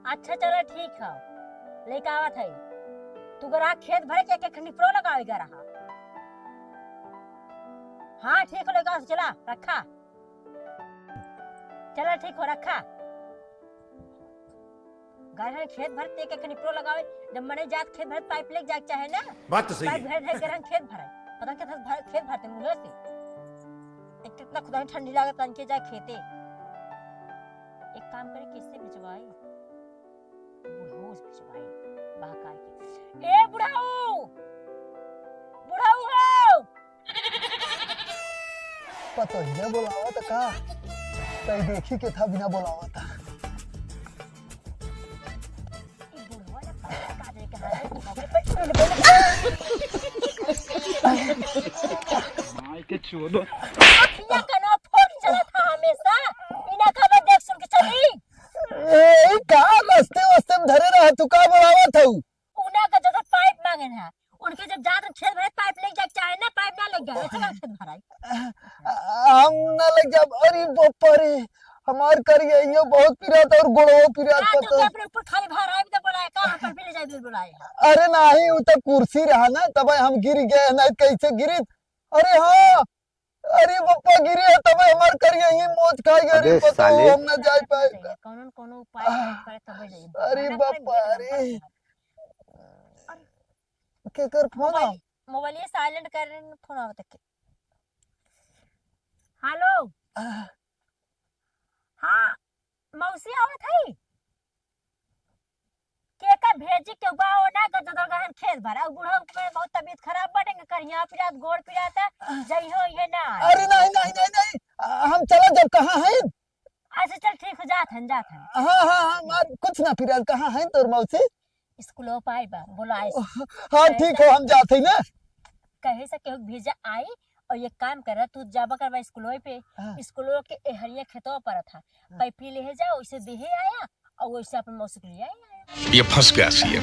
अच्छा चलो ठीक है, लेके आवत है। तू गरा खेत भरे के खंडी प्रो लगावेगा रहा। हाँ ठीक हो, लेगा चला रखा। चला ठीक हो रखा। घर खेत भरते के खंडी प्रो लगावे, जब मने जात खेत भर पाइप लेके जाके चाहे ना। बात तो सही है। पाइप भर के खेत भरे, पता क्या खेत भरते मुझे से। एक कितना खुदा ठंडी लागत तन के जा खेते। एक काम करे किससे भिजवाई, बुढ़ाऊ से भिजवाई बहका के। ए बुढ़ाऊ, बुढ़ाऊ हो। पता ही ना बोलावा था का, तई देखी के था बिना बोलावा था। ये बुढ़ाऊ ना काजरे के हाथ में माय के चोदो अखियां कनो फोड़ चला था हमेशा। बिना खबर देख सुन के चली। ए का रास्ते वास्ते में धरे रहा, तू का बोलावा था? उना का जगह पाइप मांगे ना, उनके जब जात खेत भरे पाइप लेके जाके चाहे ना, पाइप ना लग गया ऐसा खेत भराई। हम ना लग जा। अरे बापा रे, हमार करिए ये बहुत पिरात और गोड़ो पिरात तो पता। अपने ऊपर खाली भार आए तो बोलाए का हम पर ले जाए बुलाए। अरे नहीं, वो तो कुर्सी रहा ना, तब हम गिर गए ना, कैसे गिरी? अरे हाँ, अरे बापा गिरी है तब हमार करिए ये मौत खाई गई, पता हम ना जा पाए। कोनो उपाय करे तब जाइए। अरे बापा रे, के कर फोन आ? मोबाइल ये साइलेंट कर रहे, फोन आवत के। हेलो, हाँ मौसी आवत है के का भेजी के बाओ ना का जदर गहन खेत भरा। बूढ़ा में बहुत तबीयत खराब बढ़ेंगे, करिया पिरात गोड़ पिराता जई हो ये ना। अरे नहीं नहीं नहीं नहीं, हम चला जब कहाँ हैं? अच्छा चल ठीक हो, जात हन जात हन। हाँ हाँ हाँ, मार कुछ ना फिर कहाँ हैं तोर मौसी? स्कूलों पाई बा बोलाए। हाँ ठीक हो, हम जाते ना। कहे से केहू भेजा आई और ये काम कर तू जाबा करवा स्कूलों पे। स्कूलों के एहरिया खेतों पर था, पैपी ले जा वैसे देहे आया और वैसे अपन मौसी के लिए आया। ये फंस गया सी है।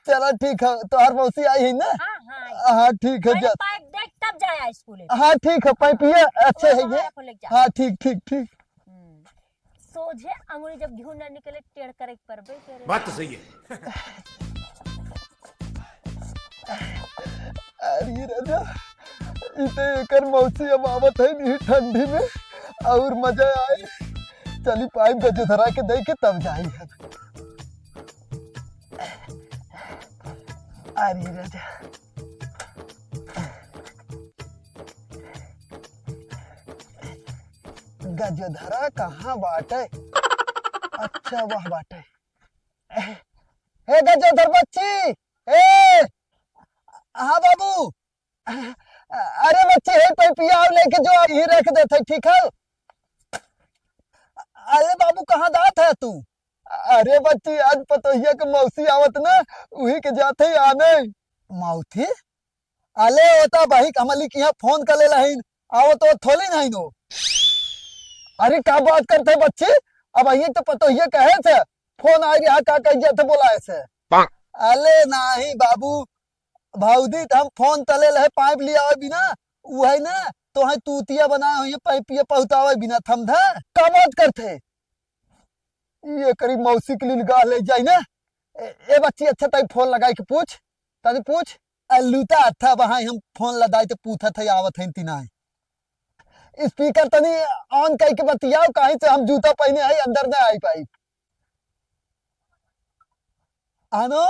चलो ठीक है, तो हर मौसी आई है ना? हाँ हाँ हाँ ठीक है, जा। पाइप देख तब जाया स्कूल। हाँ ठीक है, पाइपिया अच्छे है ये। हाँ ठीक ठीक ठीक। सोझे अंगुली जब घी ना निकले टेढ़ करे पर बे। बात तो सही है। अरे राजा, इते एकर मौसी अब आवत है नहीं ठंडी में और मजा आए। चली पाइप गजे धरा के दे के तब जाई है। अरे राजा, गजधरा कहाँ बाटे? अच्छा वह बाटे। हे गजधर बच्ची, ए हाँ बाबू। अरे बच्ची है पैपिया लेके जो ही रख देते, ठीक है? अरे बाबू कहाँ दात है तू? अरे बच्ची आज पतोहिया के मौसी आवत ना, वही के जाते ही आने। मौसी अले होता भाई कमली की यहाँ फोन कर ले लहीन, आओ तो थोड़ी नहीं नो। अरे क्या बात करते बच्चे, अब ये तो पतोहिया कहे थे फोन आ गया, का कहिए थे बोला ऐसे। अले नहीं बाबू, भाऊदी हम फोन तले रहे पाइप लिया बिना वही ना, तो है तूतिया बनाए हुई पाइपिया पहुंचावे बिना थम धा। का बात करते ये करीब मौसी के लिए गाह ले जाए ना। ए बच्ची अच्छा तई फोन लगाई के पूछ, तनी पूछ। लूता अच्छा वहां हम फोन लगाए तो पूछा था आवत है तीना। स्पीकर तनी ऑन करके बतियाओ, कहीं से हम जूता पहने आई अंदर ना आई पाई। आनो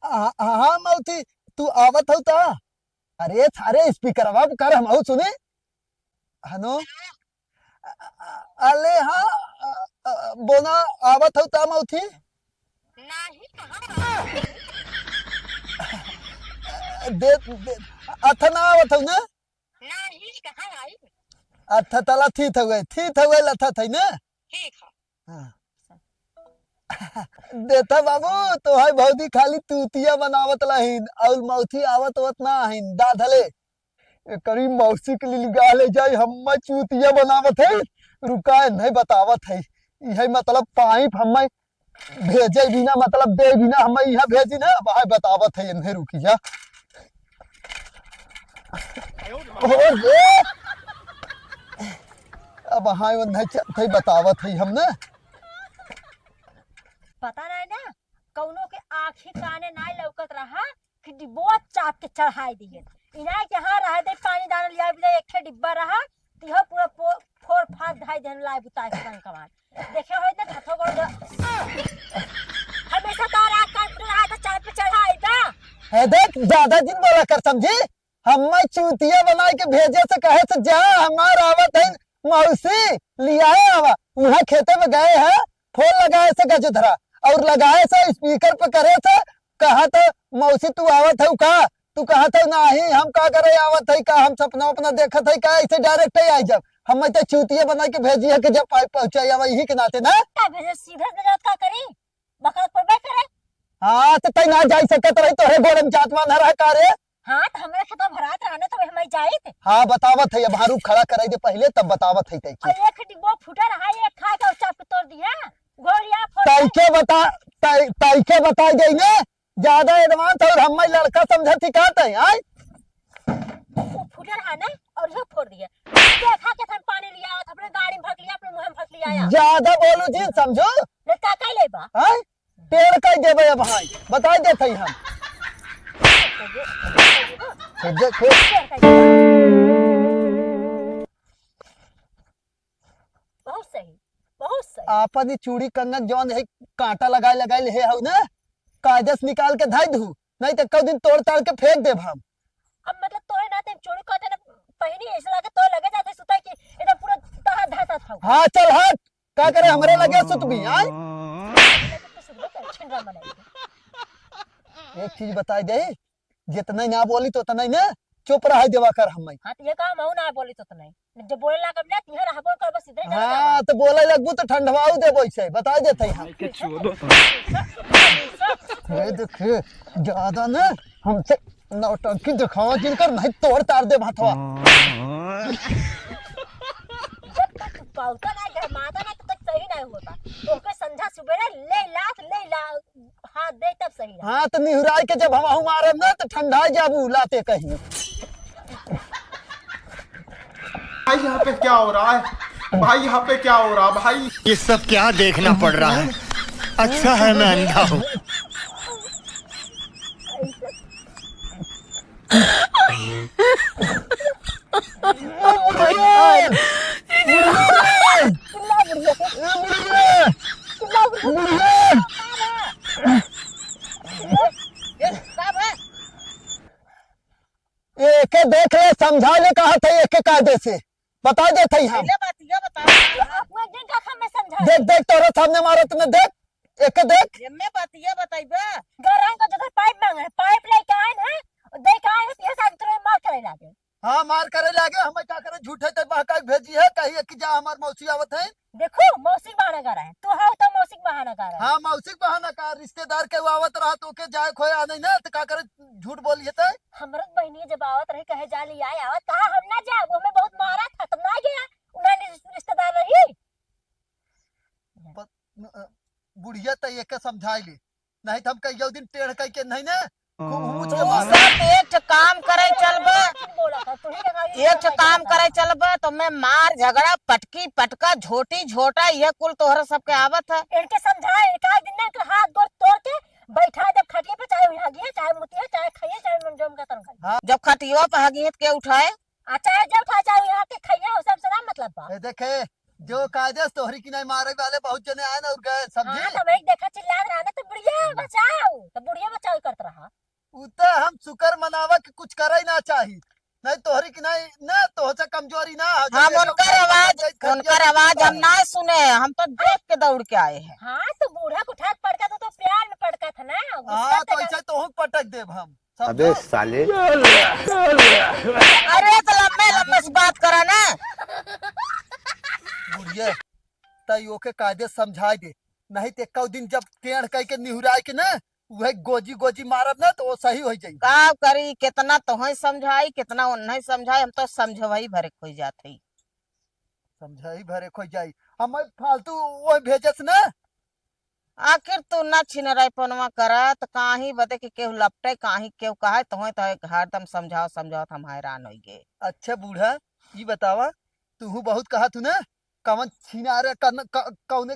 हाँ मौसी तू आवत हो ता? अरे सारे स्पीकर अब कर हम सुने। हनो अले हाँ बोना आवत हो ता मौसी? नहीं कहां दे अच्छा ना आवत हो ना? नहीं कहां आई। अच्छा तला थी थवे लथा थई ना? ठीक है। हाँ। देता बाबू तो है भौजी खाली तूतिया बनावत लहीन और मौसी आवत वत ना हईन दाधले। करीब मौसी के लिए गा ले जाए, हम चूतिया बनावत है, रुका नहीं बतावत है। यही मतलब पाइप हम भेजे बिना मतलब दे बिना हम यहाँ भेजी ना, वह बतावत है नहीं रुकी जा। अब हाँ नहीं चलते बतावत है हम ना। पता नहीं ना कौनो के आँखी काने ना लौकत रहा कि डिब्बो चाप के चढ़ाई दिए इना के हाँ रहा दे पानी दाना लिया भी एक ठे डिब्बा रहा तिहो पूरा फोड़ फाड़ धाई देन लाए बुता के संग कमान देखे होय ना धथो गोड़ हमेशा तार आँख काट रहा तो चाप पे चढ़ाई बा है देख ज्यादा दिन बोला कर समझी हमें चूतिया बना के भेजे से कहे से जा हमार आवत है मौसी लिया आवा वहाँ खेते में गए हैं फोन लगाए से गजधरा और लगाए से स्पीकर पे करे से कहा तो मौसी तू आवत है का तू कहा था नहीं हम का करे आवत है का हम सपना अपना देखत है का ऐसे डायरेक्ट ही आई जब हमें तो चूतिया बना के भेजी है कि जब पाइप पहुंचाई आवा यही के नाते ना का भेजे सीधे नजर का करी बकरत पर बैठ करे हाँ तो तई ना जाई सकत रही तोरे गोरम जातवा न रहा का रे हाँ तो हमरा खेतवा भरात रहने तो हमें जाइत हाँ बतावत है अब हरू खड़ा कराई दे पहले तब बतावत है तई और एक डिब्बो फूटा रहा एक खा के चाप तोड़ दिया गोरिया फोड़ तैके बता तैके बता दे ने ज्यादा एडवांस और हम लड़का समझती कहते हैं आई वो फूटा रहा ना और ये फोड़ दिया देखा के हम पानी लिया अपने गाड़ी में भर लिया अपने मुंह में भर लिया आया ज्यादा बोलू जी समझो ने का का लेबा आई पेड़ कई देबे अब भाई बता देते हम देख बहुत सही बहुत सही आपन चूड़ी कंगन जौन है कांटा लगाए लगाए है हौ ना कागज निकाल के धाई दू नहीं तो कई दिन तोड़ ताड़ के फेंक देब हम अब मतलब तोय ना ते चोरी काटे ना पहनी ऐसा लगे तो लगे जाते सुता कि एकदम पूरा तहा धाता था हाँ चल हट का करे हमरे लगे सुत भी आई तो सुबह कर छिंडा बनाई एक चीज बता दे जितना ना बोली तो उतना ही ना चुप रह देवा कर हम हां तो ये काम हो ना बोली तो नहीं जब बोले लगा ना तिहर हबो कर बस सीधे हाँ तो बोले लगबू तो ठंडवाऊ देबो से बता देते हम हे देखे ज्यादा ना हमसे नौटंकी दिखावा जिनकर नहीं तोड़ तार दे भाथवा पाउता ना घर माता ना तब तक सही नहीं होता तो के संझा सुबह ले ला हाथ दे तब सही रहा हाँ तो निहुराई के जब हम मारे ना तो ठंडा जाबू लाते कहीं भाई यहाँ पे क्या हो रहा है भाई यहाँ पे क्या हो रहा भाई ये सब क्या देखना पड़ रहा है अच्छा है मैं अंधा हूँ एक देख ले समझा ले कहा था एक कायदे से बता देते हम अपना दिन का काम में समझा देख देख तोरे सामने मारो तुमने देख एक देख एमे बतिया बताइबा गरां को जगह पाइप मांगे पाइप लेके आए हैं और दे के आए हैं ये साथ तुरंत मार करे लागे हाँ मार करे लागे हमें क्या करे झूठे ते बहका भेजी है कही कि जा हमार मौसी आवत है देखो मौसी बहाना कर रहा है तू हाउ तो मौसी बहाना कर रहा है हाँ मौसी बहाना का रिश्तेदार के आवत रहा तो के जाए खोया नहीं ना तो का करे झूठ बोलिए तो हमरत बहनी जब आवत रही कहे जा ली आए आवत कहा हम ना जा वो हमें बहुत मारा था तुम ना गया उन्होंने रिश्तेदार रही बुढ़िया तो एक के समझाई ले नहीं तो हम कहियो दिन टेढ़ कह के नहीं ना खूब हुच के तू मार सब एक काम करे चलबा बोला था तू ही लगा एक काम करे चलबा तो मैं मार झगड़ा पटकी पटका झोटी झोटा ये कुल तोहरा सबके आवत है इनके समझाए एक आध दिन ना हाथ गोड़ तोड़ के बैठा जब खटिया पे चाहे उठागी चाहे मुतिया चाहे खाइए चाहे मंजम का तनखा जब खटियो पे हगीत के उठाए चाहे जब उठा चाहे यहाँ के खाइए हो सब सलाम मतलब बा ए देखे जो कायदे तोहरी की नहीं मारे वाले बहुत जने आए ना और गए समझी हाँ तब एक देखा चिल्ला रहा ना तो बुढ़िया बचाओ तो बुढ़िया बचाओ करत रहा उतना हम शुक्र मनावा कि कुछ करे ना चाहिए नहीं तोहरी की नहीं ना तो से कमजोरी ना हो हम उनकर आवाज हम ना सुने हम तो देख के दौड़ के आए हैं हाँ तो बूढ़ा को ठाक पड़का तो प्यार में पड़का था ना हाँ तो ऐसे तो हम पटक देब हम अबे साले अरे तो लम्बे लम्बे से बात करा ना बुढ़िया तई ओके कायदे समझाई दे नहीं तो एक दिन जब टेढ़ कह के निहुराए के ना वह गोजी गोजी मारब ना तो वो सही हो जाई का करी कितना तो ही समझाई कितना नहीं समझाई हम तो समझवाई भरे खोई जाते समझाई भरे खोई जाई हम फालतू वो भेजस ना आखिर तू ना छिनराई पनवा करत काही बते कि केहू लपटे काही केहू कहे तो हरदम समझाओ समझाओ हम हैरान हो गए अच्छा बूढ़ा ये बतावा तू बहुत कहा तू ना कवन छीना रे कौने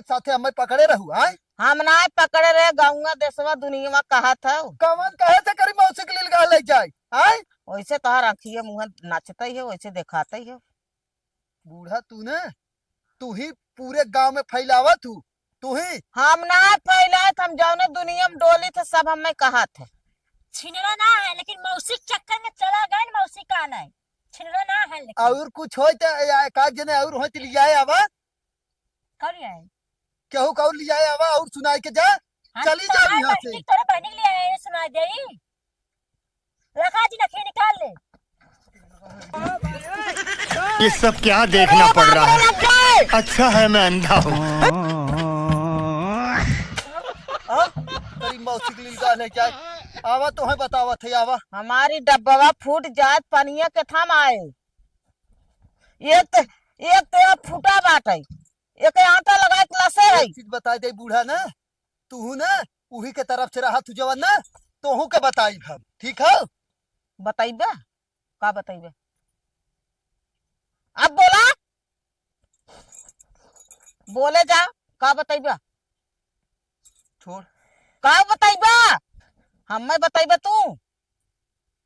के साथे हमें पकड़े रहू आय हम ना पकड़े रहे गाँव देशवा दुनिया कहा था कवन कहे से करी मौसी के लिए ले जाए आय वैसे तोहर आँखिए मुँह नाचता ही है वैसे दिखाता ही है। बूढ़ा तू ही पूरे गांव में फैलावा तू ही हम ना फैलात हम जौने दुनिया में डोली थे सब हमें कहा थे। छिनरा ना है लेकिन मौसी के चक्कर में चला गए न, मौसी का आना है छिनरा ना है लेकिन और कुछ होय त एकाध जने और होय त लियाए आवा कर आए केहू कौन लियाए आवा और सुनाई के जा चली जा यहाँ से तोरे बहनी के लिए आए सुना दे रखा जी नखे निकाल ले ये सब क्या देखना पड़ रहा है। अच्छा है मैं अंधा हूँ। तेरी मौसी के लिए ले जाए आवा तो है बतावा थे आवा हमारी डब्बा फूट जात पनिया के थम आए एक फूटा बाटे एक आटा लगा के लसे है। चीज बता दे बूढ़ा ना तू ना उही के तरफ से रहा तू जवन ना तोहू के बताई हम ठीक है बताइबे का बताइबे अब बोला बोले जा का बताइबे छोड़ का बताइबे हमें बताइबे तू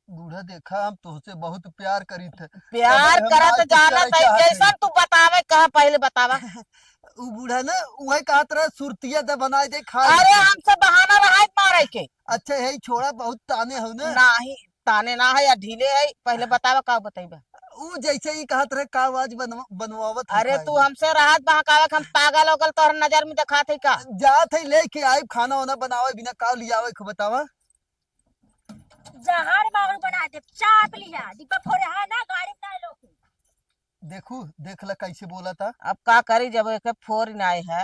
बूढ़ा देखा हम तुझसे बहुत प्यार करी थे प्यार करत जाना जैसा तू बतावे कहा पहले बतावा उ बूढ़ा ना वही कहा तरह सुरतिया दे बनाए दे खा अरे हमसे बहाना रहा मारे के अच्छा है छोड़ा बहुत ताने हो ना नहीं ताने ना है या ढीले है पहले बतावा का बताइबे उ जैसे ही कहा तरह का आवाज बनवावत अरे तू हमसे राहत बहकावे हम पागल होगल तोहर नजर में देखा थे का जात है लेके आए खाना वाना बनावे बिना का लियावे को बतावा जहार बाबू बना दे चाप लिया डिब्बा फोड़े है ना गाड़ी में ना लोग देखू देख ला कैसे बोला था अब का करी जब एक फोर आए है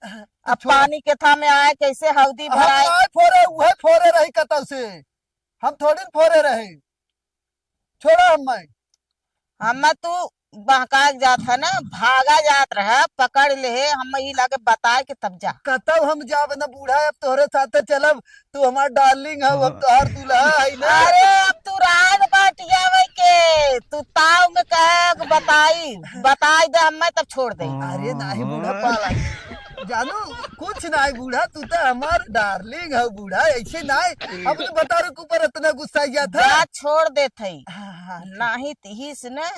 अब पानी के था में आए कैसे हल्दी भराए फोरे रही कतल से हम थोड़ी फोरे रहे छोड़ा हम तू बहका जात है ना भागा जात रहा पकड़ ले हम ही लाके बताए के तब जा कतब हम जाब ना बूढ़ा अब तोहरे साथे चलब तू हमार डार्लिंग है अब तोहर दूल्हा है ना अरे अब तू रात बाटियावे के तू ताव में कहे बताई दे हमें तब छोड़ दे अरे नहीं बूढ़ा पाला जानू कुछ नहीं बूढ़ा तू तो हमार डार्लिंग है बूढ़ा ऐसे नहीं अब तो बता रहे ऊपर इतना गुस्सा गया था जा छोड़ दे थई नहीं तीस न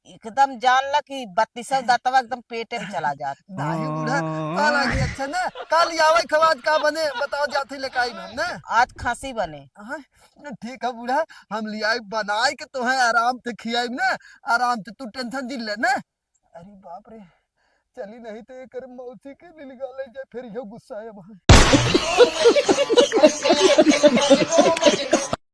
एकदम जान ला कि 32 दतवा एकदम पेटे में चला जात नहीं बूढ़ा काल आगे अच्छा ना काल आवे खवाज का बने बताओ जाते लेकाई हम ना आज खांसी बने ठीक है बूढ़ा हम लियाई बनाए के तो है आराम से खियाई ना आराम से तू टेंशन दिल ले ना अरे बाप रे चली नहीं तो एक मौसी के लिए ले जाए फिर यो गुस्सा है वहां